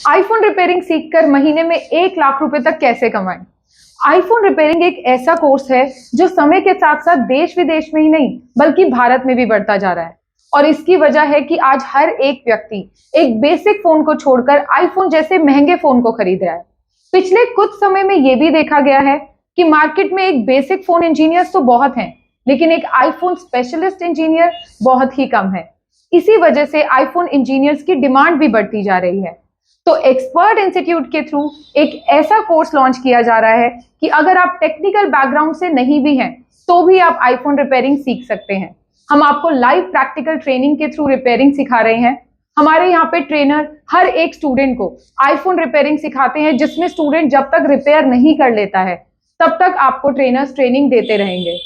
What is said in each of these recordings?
IPhone repairing सीखकर महीने में 1 लाख रुपए तक कैसे कमाएं। आईफोन रिपेयरिंग एक ऐसा कोर्स है जो समय के साथ साथ देश विदेश में ही नहीं बल्कि भारत में भी बढ़ता जा रहा है। और इसकी वजह है कि आज हर एक व्यक्ति एक बेसिक फोन को छोड़कर आईफोन जैसे महंगे फोन को खरीद रहा है। पिछले कुछ समय में यह भी देखा गया है कि मार्केट में एक बेसिक फोन इंजीनियर्स तो बहुत हैं, लेकिन एक आईफोन स्पेशलिस्ट इंजीनियर बहुत ही कम है। इसी वजह से आईफोन इंजीनियर्स की डिमांड भी बढ़ती जा रही है। तो एक्सपर्ट इंस्टीट्यूट के थ्रू एक ऐसा कोर्स लॉन्च किया जा रहा है कि अगर आप टेक्निकल बैकग्राउंड से नहीं भी हैं तो भी आप आईफोन रिपेयरिंग सीख सकते हैं। हम आपको लाइव प्रैक्टिकल ट्रेनिंग के थ्रू रिपेयरिंग सिखा रहे हैं। हमारे यहाँ पे ट्रेनर हर एक स्टूडेंट को आईफोन रिपेयरिंग सिखाते हैं, जिसमें स्टूडेंट जब तक रिपेयर नहीं कर लेता है तब तक आपको ट्रेनर्स ट्रेनिंग देते रहेंगे।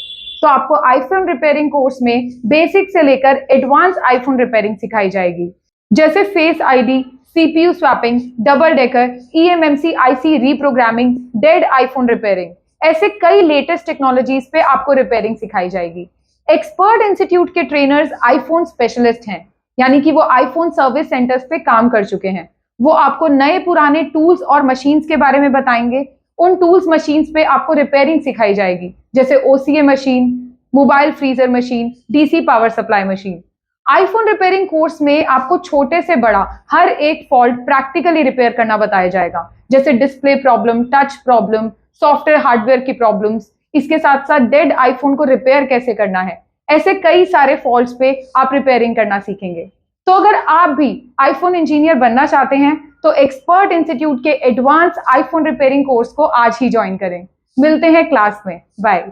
तो आपको आईफोन रिपेयरिंग कोर्स में बेसिक से लेकर एडवांस आईफोन रिपेयरिंग सिखाई जाएगी, जैसे face ID, CPU swapping, double decker, eMMC IC reprogramming, dead iPhone repairing. ऐसे कई लेटेस्ट टेक्नोलॉजीज पे आपको रिपेयरिंग सिखाई जाएगी। एक्सपर्ट इंस्टीट्यूट के ट्रेनर्स आईफोन स्पेशलिस्ट हैं, यानी कि वो आईफोन सर्विस सेंटर्स पे काम कर चुके हैं। वो आपको नए पुराने टूल्स और मशीन्स के बारे में बताएंगे। उन टूल्स मशीन्स पे आपको रिपेयरिंग सिखाई जाएगी, जैसे OCA machine, mobile freezer machine, DC power supply machine. IPhone repairing course में आपको छोटे से बड़ा हर एक फॉल्ट प्रैक्टिकली रिपेयर करना बताया जाएगा, जैसे display problem, touch problem, software hardware की प्रॉब्लम्स। इसके साथ साथ डेड आईफोन को रिपेयर कैसे करना है, ऐसे कई सारे फॉल्ट्स पे आप रिपेयरिंग करना सीखेंगे। तो अगर आप भी आईफोन इंजीनियर बनना चाहते हैं तो एक्सपर्ट इंस्टीट्यूट के एडवांस आईफोन रिपेयरिंग कोर्स को आज ही ज्वाइन करें। मिलते हैं क्लास में। बाय।